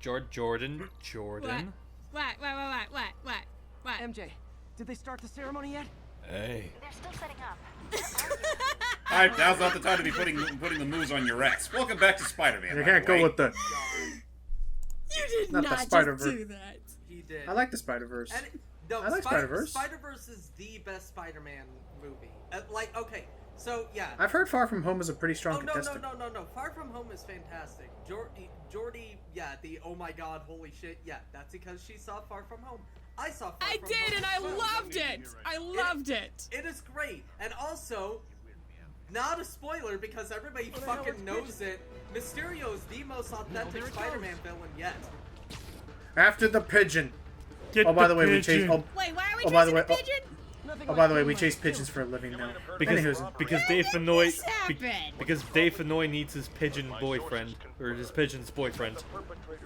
Jordan. What? MJ, did they start the ceremony yet? Hey. They're still setting up. Alright, now's not the time to be putting the moves on your ex. Welcome back to Spider-Man. You can't go with the. You did Not not, the just Spider-Verse. do that. He did. I like the Spider-Verse. No, I like Spider-Verse. Spider-Verse is the best Spider-Man movie. Okay, so yeah. I've heard Far From Home is a pretty strong no. contestant. Far From Home is fantastic. Jordy, yeah, the oh my god, holy shit, yeah, that's because she saw Far From Home. I saw Far I From did, Home and as I well. loved it. I loved it. It is great, and also, not a spoiler because everybody fucking knows it. Mysterio is the most authentic Spider-Man villain yet. After the pigeon. Get By the way, we chased. Wait, why are we by the chasing way, a pigeon? by the way, we chase pigeons for a living now. Because Dave Fennoy this happen? because Dave Fennoy needs his pigeon boyfriend or his pigeon's boyfriend.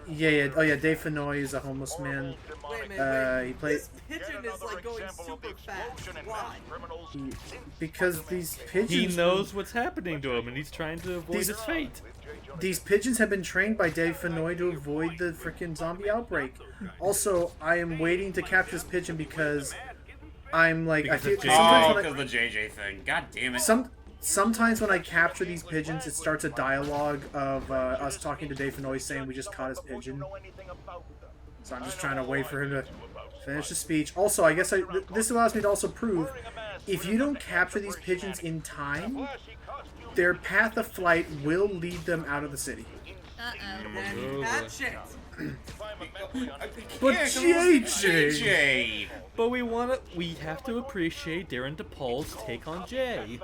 Yeah. Oh yeah, Dave Fennoy is a homeless man. Wait a minute, He plays This pigeon is like going super fast. Why? because these pigeons. He knows what's happening to him, and he's trying to avoid his fate. These pigeons have been trained by Dave Fennoy to avoid the freaking zombie outbreak. Also, I am waiting to capture this pigeon because I'm like Because I feel of JJ. sometimes when Because of the JJ thing. God damn it. sometimes when I capture these pigeons, it starts a dialogue of us talking to Dave Fennoy saying we just caught his pigeon. So I'm just trying to wait for him to finish the speech. Also, I guess this allows me to also prove if you don't capture these pigeons in time, their path of flight will lead them out of the city. And that shit. But Yeah, 'cause it was JJ! JJ! But we have to appreciate Darren DePaul's take on Jay.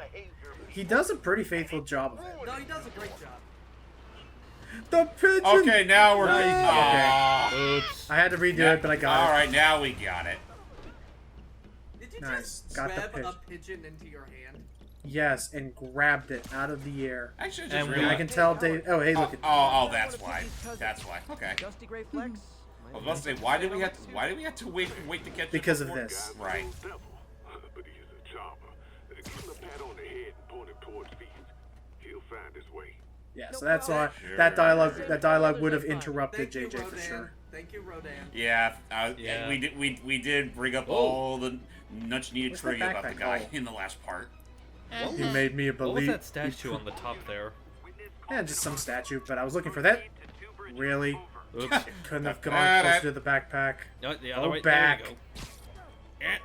He does a pretty faithful job of it. No, he does a great job. The pigeon! Okay, now we're Okay. Aw. Oops. I had to redo it, but I got it. Alright, now we got it. Did you Nice. just Got the grab pigeon. a pigeon into your hand? Yes, and grabbed it out of the air. Actually, I just And And I realized. can tell Dave. Oh, hey, look at. Oh, that's why. That's why. Okay. Dusty Gray Flex? I was about to say, why did we have to wait to catch Because it of before- this. Right. But he is a charmer. Give him a pat on the head and point him towards these. He'll find his way. Yeah, so that's why Sure. that dialogue would have interrupted Thank you, JJ for Rodan. sure. Thank you, Rodan. Yeah, Yeah. we did bring up Whoa. all the much needed What's the trivia about the backpack guy called? in the last part. He made me a What was believe. that statue on the top there? Yeah, just some statue, but I was looking for that. Really? Oops. Couldn't have gone closer to the backpack. No, the other Oh, way. back. There we go. Eh.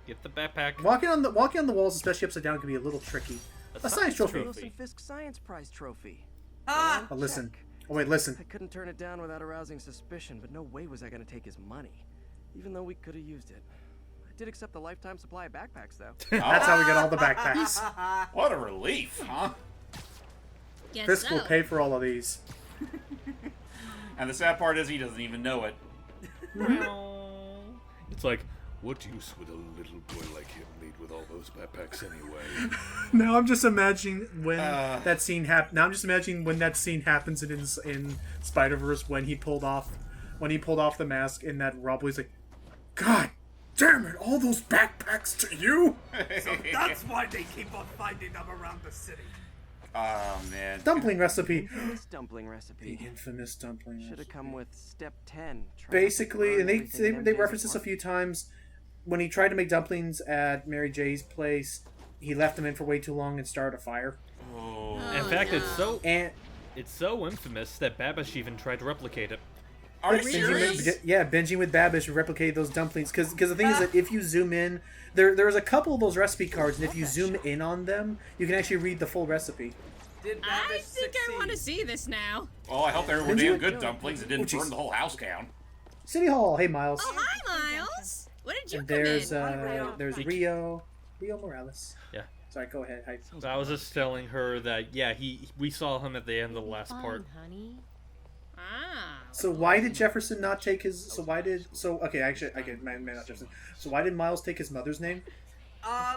Get the backpack. Walking on the walls, especially upside down, can be a little tricky. A science trophy. Wilson Fisk Science Prize trophy. Ah! Oh, listen. Oh wait, listen. I couldn't turn it down without arousing suspicion, but no way was I going to take his money. Even though we could have used it. I did accept the lifetime supply of backpacks, though. That's how we get all the backpacks. What a relief, huh? Guess Fisk will so. pay for all of these. And the sad part is he doesn't even know it. It's like, What use would a little boy like him need with all those backpacks anyway? Now I'm just imagining when that scene Now I'm just imagining when that scene happens in Spider-Verse when he pulled off the mask in that Robbly's like, God damn it! All those backpacks to you! So that's why they keep on finding them around the city. Oh man. Dumpling recipe. Infamous dumpling recipe. The infamous dumpling Should have recipe. come with step 10. Try not to Basically, burn and they everything in they MJ's reference this a few times. When he tried to make dumplings at Mary J's place, he left them in for way too long and started a fire. Oh. in fact, no. it's so infamous that Babish even tried to replicate it. Are you Binging serious? with, yeah, binging with Babish replicated those dumplings. Because the thing is that if you zoom in, there's a couple of those recipe cards, and if you zoom in on them, you can actually read the full recipe. Did I Babish think I want to succeed? see this now. Oh, I hope they were Did you- damn good dumplings and didn't Oh, jeez. burn the whole house down. City Hall. Hey, Miles. Oh, hi, Miles. What did you And come there's in? Rio Morales. Yeah. Sorry, go ahead. Hi. So I was just telling her that we saw him at the end of the last part. honey. Ah. So why did Jefferson not take his? Okay, actually, okay, not Jefferson. So why did Miles take his mother's name?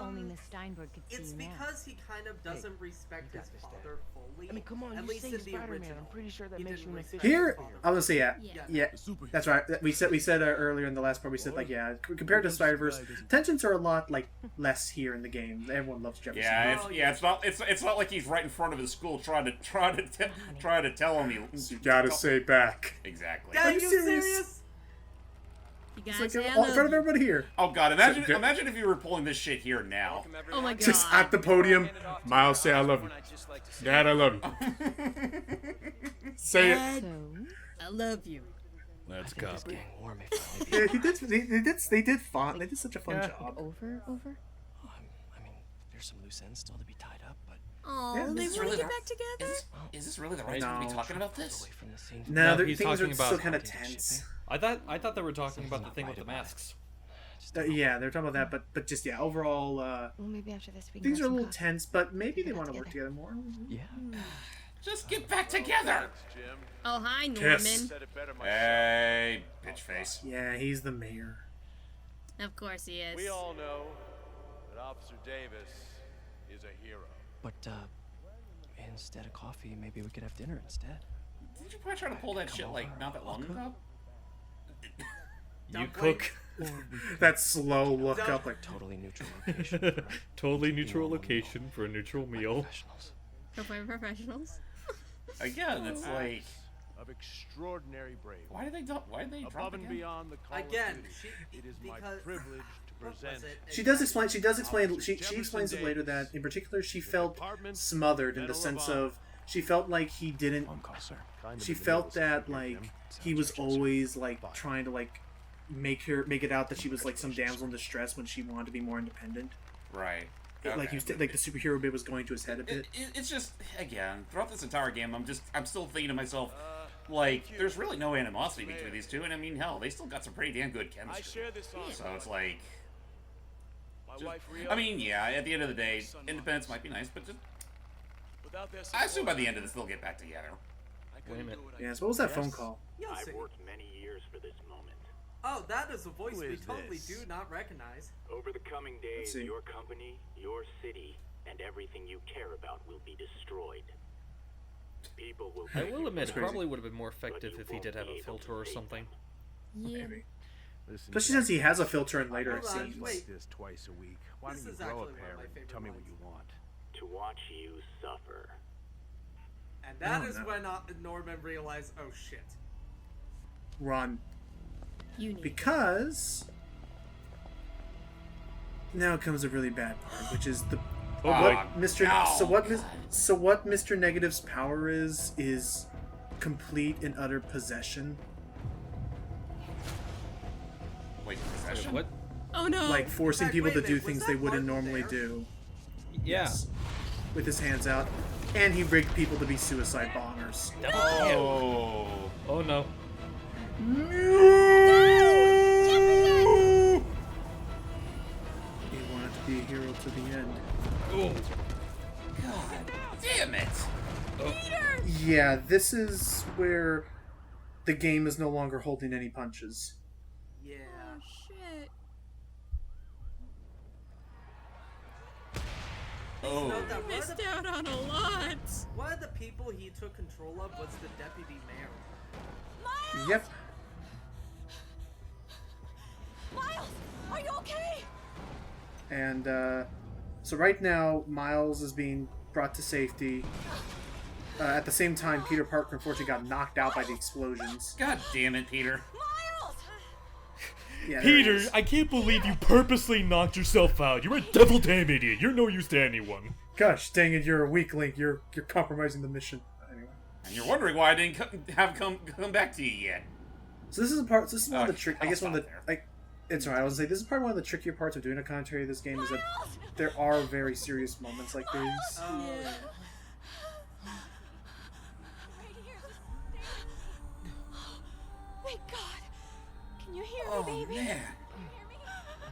Only Miss Steinberg could see It's you now. because he kind of doesn't respect his father fully. I mean, come on, At you least say in he's the Spider-Man. original. I'm pretty sure that He makes didn't you an respect official Here, his father I was gonna say Yeah. yeah. That's right. We said earlier in the last part. We said like compared to Spider-Verse, tensions are a lot like less here in the game. Everyone loves Jefferson. Yeah, it's not like he's right in front of his school trying to tell him You gotta say back. exactly. Are you serious? serious? You It's guys like say I in front love of you. everybody here. Oh god, imagine if you were pulling this shit here now. Oh my god. Just at the podium. Miles, say I love you. Dad, I love you. Say it. Dad, So, I love you. Let's This copy. gang war may finally be. Yeah, they did fun. They did such a fun job. over? I mean, there's some loose ends still to be tied up, but Oh, Yeah, they this is want really to get the- back together? Is this really the right time to be No. talking about this? away from the scene. No, No, he's things are talking still about- kind of tense. I thought they were talking about the thing with the masks. Yeah, they're talking about that, but just overall, Well, maybe after this we can things grab are a some little coffee. tense. But maybe they Get want to back work together more. Yeah. Just get back together. Oh, hi, Norman. Kiss. Hey, bitch face. Yeah, he's the mayor. Of course he is. We all know that Officer Davis is a hero. But instead of coffee, maybe we could have dinner instead. Did you probably try to pull that shit like not that long ago? You cook. That slow look up, like Totally neutral location. For Totally neutral location for a neutral meal. professionals. For professionals. Again, it's like, Of extraordinary bravery. why did they drop Above and again? beyond the call Again, of duty, she it is my because privilege to what was present. it? she does explain. She does explain. She explains it later that in particular she felt Department smothered in the Medal of sense Honor. of she felt like he didn't. Phone call, sir. She felt that like he was always like trying to like make it out that she was like some damsel in distress when she wanted to be more independent. Right. Like he was like the superhero bit was going to his head a bit. It's just, again, throughout this entire game, I'm still thinking to myself, like, there's really no animosity between these two, and I mean, hell, they still got some pretty damn good I chemistry. share this honor. So it's like, My just- wife Rio. I mean, yeah, at the end of the day, independence might be nice, but just, without their I assume by support, the end of this they'll get back together. I couldn't Wait a do what I Yeah. did. So what was that phone call? You'll see. many years for this moment. Oh, that is a voice Who we is totally this? do not recognize. Over the coming days, see. your company, your city, and everything you care about will be destroyed. People will. I will admit, it crazy. probably would have been more effective if he did have a filter or something. Yeah. Listen, Especially since he has a filter in later Hold on, scenes. wait. this twice a week. Why This don't is you grow a actually one pair of my and favorite tell me what lines. you want? To watch you suffer. And that Oh, is no. when Norman realized, oh shit. Run. You need. Because now comes a really bad part, which is the Oh Ah, boy. what Mr. no, so what Mr. Negative's power is complete and utter possession. Wait, possession? What? Oh no. Like forcing Wait, people to wait, do was things that they wouldn't Martin normally there? do. Yeah. With his hands out. And he rigged people to be suicide bombers. Oh. Oh no. He wanted to be a hero to the end. Oh. God damn it. Yeah, this is where the game is no longer holding any punches. Yeah. Oh shit. Oh. Note that Missed out on a lot. one of the people he took control of was the deputy mayor. Yep. Miles, are you okay? And so right now, Miles is being brought to safety. At the same time, Peter Parker unfortunately got knocked out by the explosions. God damn it, Peter. Miles! Yeah, there Peter, it is. I can't believe you purposely knocked yourself out. You're a devil damn idiot. You're no use to anyone. Gosh dang it, you're a weak link. You're compromising the mission. Anyway. And you're wondering why I didn't come back to you yet. So this is a part. This is one of the Oh, trick. I I'll guess one of the stop like. It's alright. I was gonna say this is probably one of the trickier parts of doing a commentary of this game is that there are very serious moments like these. Yeah. Right here. Thank God. Can you hear Oh, me, baby? man. Can you hear me?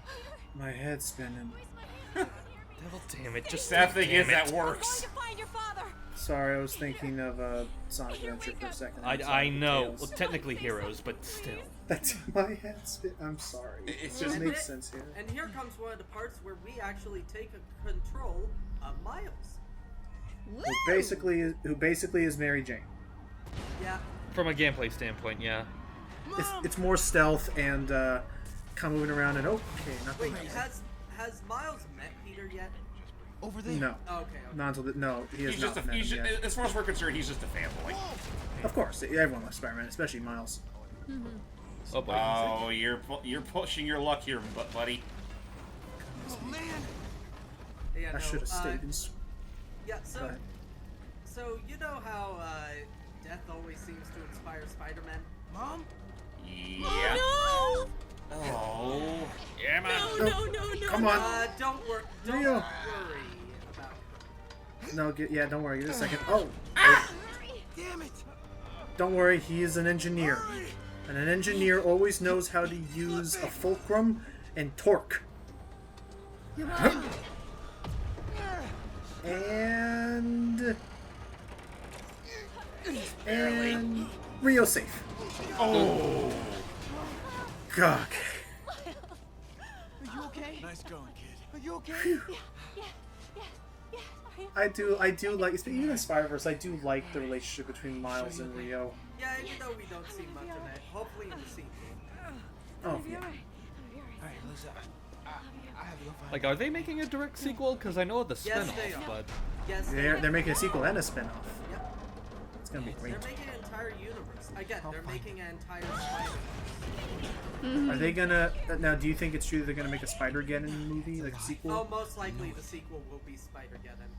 Peter, My head's spinning. where's my baby? Can you hear me? Devil damn it. Just Sad thing damn is that it. I'm going works. to find your father. Sorry, I was thinking of Sonic Adventure for a second. I Sonic know. Tails. Well, technically heroes, but still. That's my head spin. I'm sorry. It's It just makes sense here. And here comes one of the parts where we actually take control of Miles. Who basically is Mary Jane. Yeah. From a gameplay standpoint, yeah. It's more stealth and kind of moving around and okay, nothing. Wait, has Miles met Peter yet? Over there. No. Okay. Not until no, he has He's not just a, met he's him just, yet. as far as we're concerned, he's just a fanboy. Of course, everyone loves Spider-Man, especially Miles. Oh boy. Oh, you're pushing your luck here, buddy. Oh man. Yeah, I should have stayed in. Yeah, Go ahead. so you know how death always seems to inspire Spider-Man? Mom? Yeah. No! Oh. Yeah, man. No. Come on. Don't worry Rio. about her. No, don't worry. Give it a second. Oh, Damn it. don't worry. He is an engineer, and an engineer always knows how to use a fulcrum and torque. And Rio safe. Oh. God. Are you okay? Nice going, kid. Are you okay? I do like, even in Spider-Verse, I do like the relationship between Miles and Rio. Yeah, even though we don't see much of it, hopefully in the sequel. Oh, yeah. Alright, Liz, I have to go find Like, are they making a direct sequel? Because I know the Yes, spin-off, they are. but... Yes, They're making a sequel and a spin-off. Yep. It's gonna be great. They're making an entire universe. Again, they're making an entire Spider-Man. Are they gonna now? Do you think it's true that they're gonna make a Spider-Geddon movie, like a sequel? Oh, most likely the sequel will be Spider-Geddon.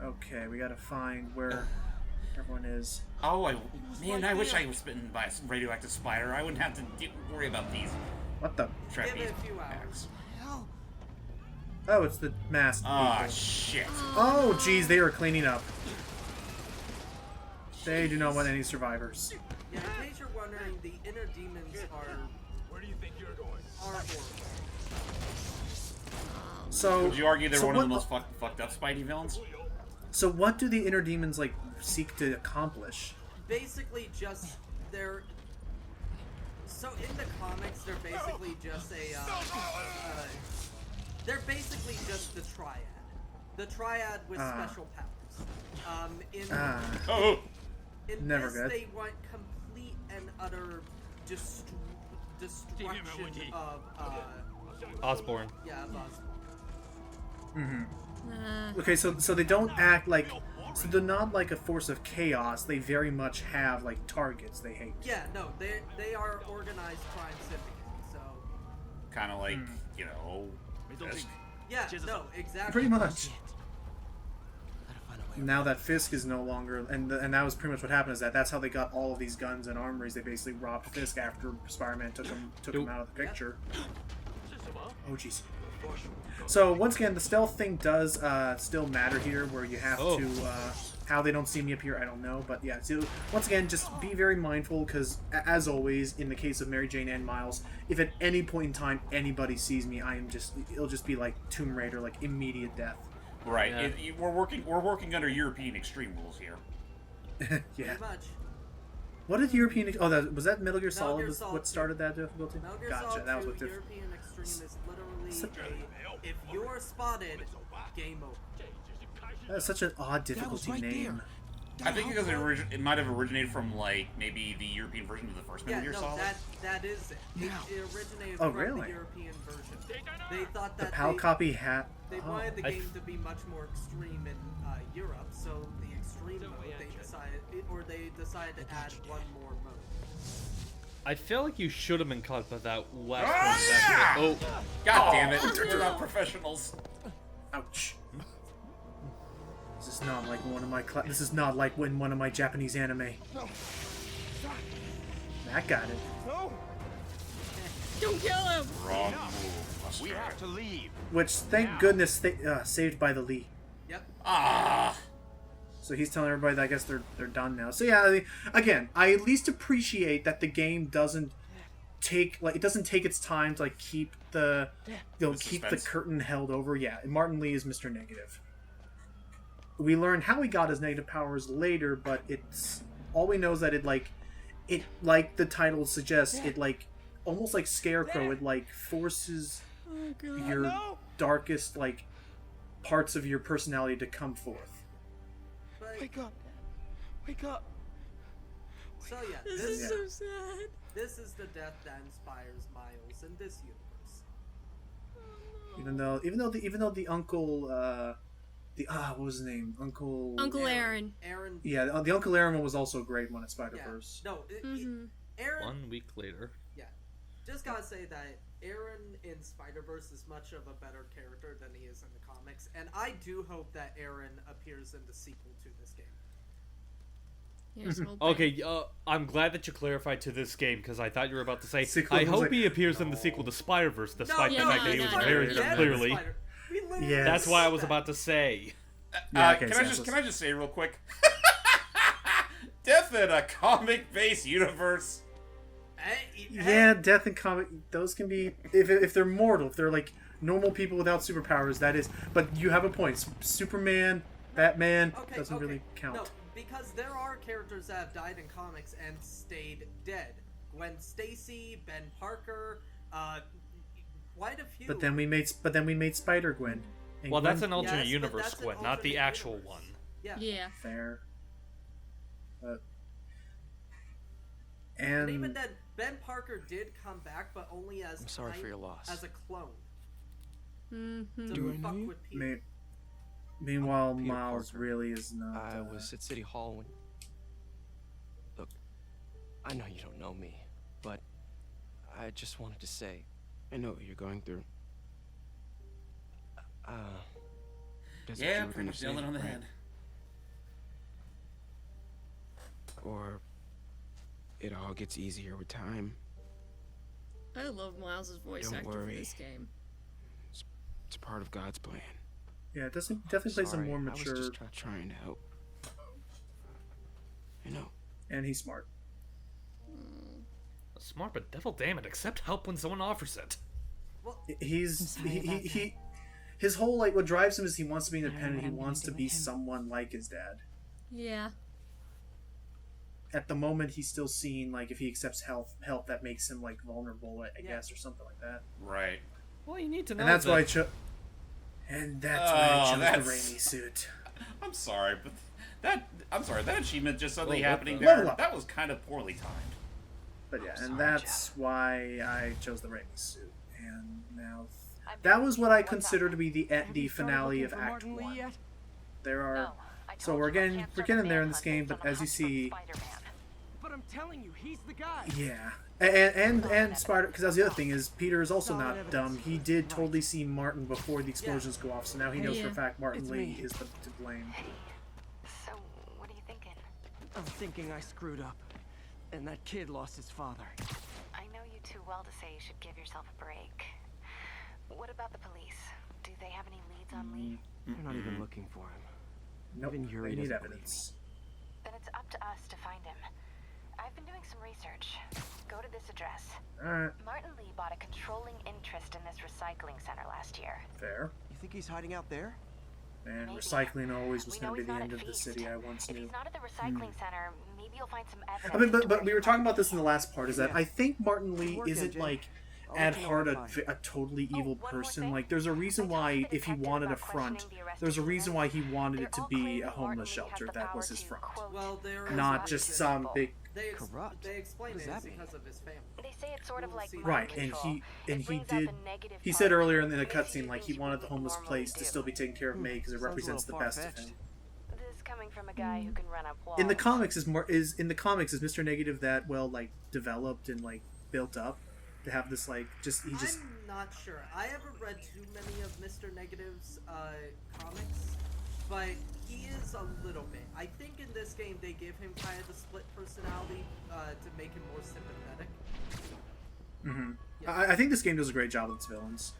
Okay, we gotta find where everyone is. Oh, man, I wish I was bitten by a radioactive spider. I wouldn't have to worry about these What the? trapeze. Give it a few hours. Hell. Oh, it's the masked Ah, people. shit. Oh, geez, they are cleaning up. They do not want any survivors. Yeah, in case you're wondering, the inner demons are... Where do you think you're going? are horrible. So, Would you argue they're so one of the what- most fucked up Spidey villains? So what do the inner demons like seek to accomplish? Basically just, they're... So in the comics, they're basically just they're basically just the Triad. The Triad with special powers. Oh! In Never this, good. they want complete and utter destruction of, Osborn. yeah, of Osborn. Okay, so they don't act like, so they're not like a force of chaos. They very much have like targets they hate. Yeah, no, they are organized crime syndicate, so... Kind of like, you know... Fisk. Yeah, no, exactly. Pretty much. Now that Fisk is no longer, and that was pretty much what happened. Is that's how they got all of these guns and armories. They basically robbed Fisk after Spider-Man took him out of the picture. Oh jeez. So once again, the stealth thing does still matter here, where you have to how they don't see me up here, I don't know, but yeah. So once again, just be very mindful, because as always, in the case of Mary Jane and Miles, if at any point in time anybody sees me, it'll just be like Tomb Raider, like immediate death. Right. Yeah. We're working under European extreme rules here. Yeah. Pretty much. What did European? Oh, was that Metal Gear Metal Solid? Gear Was Solid what started that difficulty? Metal Gear Gotcha. Solid That was 2 what European Extreme is literally if you are spotted, game over. That's such an odd difficulty right name. I think because it might have originated from, like, maybe the European version of the first Metal Yeah, Gear no, Solid. that is it. It originated Oh, from really? the European version. They thought The that PAL copy hat. they Oh. wanted the game to be much more extreme in Europe, so the extreme mode they decided to add one more mode. I feel like you should have been caught by that last Ah! one. Oh, God damn it! They're not professionals. Ouch. This is not like one of my. This is not like when one of my Japanese anime. That got it. Don't kill him! Wrong move. We have to leave. Which, thank goodness, saved by the Lee. Yep. Ah. So he's telling everybody that I guess they're done now. So yeah, I mean, again, I at least appreciate that the game doesn't take its time to like keep the keep the suspense. curtain held over. Yeah, and Martin Lee is Mr. Negative. we learn how he got his negative powers later, but it's all we know is that it like the title suggests, it like almost like Scarecrow, it like forces your darkest like parts of your personality to come forth. Wake up! Wake up! So yeah, This is so sad. This is the death that inspires Miles in this universe. Even though the uncle what was his name? Uncle Aaron. Aaron. Yeah, the Uncle Aaron one was also a great one in Spider-Verse. Yeah. No, Aaron. 1 week later. Yeah, just gotta say that Aaron in Spider-Verse is much of a better character than he is in the comics, and I do hope that Aaron appears in the sequel to this game. Okay, I'm glad that you clarified to this game, because I thought you were about to say, Sequel I was hope like, he appears in the sequel to Spider-Verse, despite the fact that he was no, very no. clearly. Yes. That's why I was about to say. Can I just say real quick? Death in a comic-based universe. Yeah, death and comic, those can be, if they're mortal, if they're like normal people without superpowers, that is, but you have a point. Superman, Batman, doesn't really count. No, because there are characters that have died in comics and stayed dead. Gwen Stacy, Ben Parker, quite a few. But then we made Spider-Gwen. Well, that's an alternate universe Gwen, not the actual one. Yeah. Fair. And even then, Ben Parker did come back, but only as I'm sorry for your loss. As a clone. Mm-hmm. To fuck with people. Meanwhile, Miles Parker. really is not. I was at City Hall when... Look, I know you don't know me, but I just wanted to say... I know what you're going through. That's what you were pretty gonna much say, nailed it on the right? head. Or it all gets easier with time. I love Miles' voice Don't actor for worry. this game. It's part of God's plan. Yeah, it definitely plays a more I mature. was just trying to help. I know. And he's smart. Smart, but devil damn it, accept help when someone offers it. His whole like what drives him is he wants to be independent. He wants to be someone like his dad. Yeah. At the moment, he's still seeing like if he accepts help that makes him like vulnerable, I guess, or something like that. Right. Well, you need to know. And that's that... why I chose. And that's why I chose the Raimi suit. I'm sorry, but that achievement just suddenly Well, happening what there. the- That was kind of poorly timed. But yeah, and that's why I chose the Raimi suit. And now, that was what I consider to be the finale of Act 1. There are, so we're getting there in this game, but as you see, But I'm telling you, he's the guy. yeah, and Spider, because that's the other thing is Peter is also not dumb. He did totally see Martin before the explosions go off, so now he knows for a fact Martin Lee is to blame. So, what are you thinking? I'm thinking I screwed up, and that kid lost his father. I know you too well to say you should give yourself a break. What about the police? Do they have any leads on Lee? They're not even looking for him. Nope, Even Yuri they need doesn't believe evidence. Then it's up to us to find him. I've been doing some research. Go to this address. Alright, Martin Lee bought a controlling interest in this recycling center last year. fair. You think he's hiding out there? And Maybe. recycling always was We going know to be he's the not end at of the Feast. city I once If knew. he's not at the recycling center, maybe you'll find some evidence. I mean, as to but where we he were talking went. about this in the last part, is that I think Martin Lee work, isn't MJ. like I'll at let you know heart what I find. a totally evil one more person. thing. Like there's a reason I why talked to the if he detective wanted a about front, questioning the arrested there's a reason women. why he wanted They're it to all be claiming a Martin homeless Lee has shelter. the That power was his to, front. quote, Well, there is Not a just reason. some big Corrupt? They explain What it does is that mean? because of his family. They say it's sort of like mind Right, and control. he It brings out did. the negative He part said of earlier you. in the Makes you cutscene do like he things you wanted the wouldn't homeless normally place to do. still be taken care of May because it Sounds a represents the little best of far-fetched. him. This coming from a guy who can run up walls. In the comics is Mr. Negative that well like developed and like built up to have this like just I'm not sure. I haven't read too many of Mr. Negative's comics, but he is a little bit. I think in this game they give him kind of the split personality to make him more sympathetic. I think this game does a great job with its villains.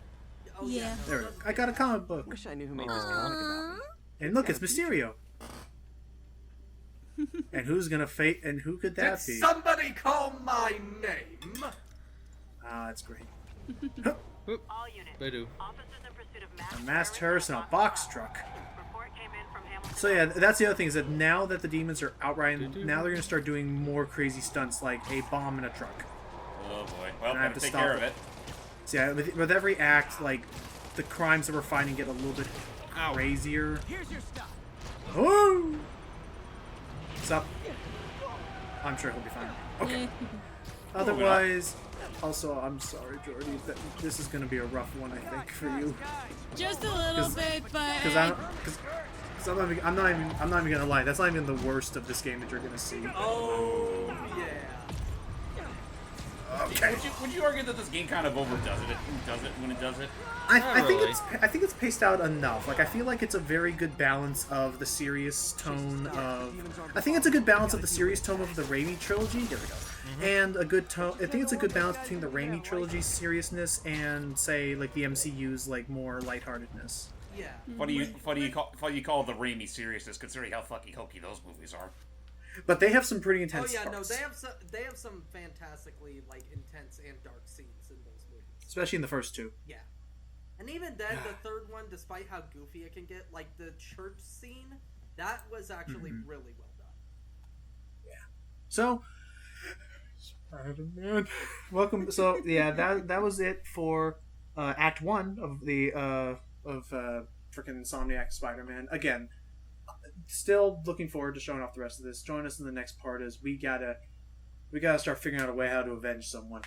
Oh, Yeah. There we go. I got a comic book. Wish I knew who made this comic about me. And look, it's Mysterio. And who's gonna fate? And who could that Did be? somebody call my name? Ah, that's great. Oop. All units. They do. Officers in pursuit of A masked masked terrorist in a box truck. Report came in from Hamilton. So yeah, that's the other thing is that now that the demons are outright, now they're gonna start doing more crazy stunts like a bomb in a truck. Oh boy. Well, And I have gotta to take stop care it. of it. So yeah, with every act, like the crimes that we're finding get a little bit crazier. Here's your stuff. Woo! What's up? I'm sure he'll be fine. Okay. Otherwise, also, I'm sorry, Jordy, that this is gonna be a rough one, I think, for you. Just a little bit, but Because I'm not even gonna lie. That's not even the worst of this game that you're gonna see. Oh, yeah. Okay. Would you argue that this game kind of overdoes it? Does it when it does it? I think really. I think it's paced out enough. Like I feel like it's a very good balance of the serious tone of. I think it's a good balance of the serious tone of the Raimi trilogy. There we go. And a good tone. I think it's a good balance between the Raimi trilogy's seriousness and say like the MCU's like more lightheartedness. Yeah. What do you call the Raimi seriousness, considering how fucking hokey those movies are? But they have some pretty Oh intense yeah, parts. no, they have some fantastically like intense and dark scenes in those movies. Especially in the first two. Yeah. And even then, the third one, despite how goofy it can get, like the church scene, that was actually really well done. So, Spider-Man. Welcome. So yeah, that was it for Act 1 of the freaking Insomniac Spider-Man. Again, still looking forward to showing off the rest of this. Join us in the next part as we gotta start figuring out a way how to avenge someone.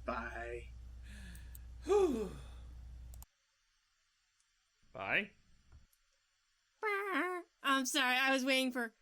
Bye. Bye. I'm sorry. I was waiting for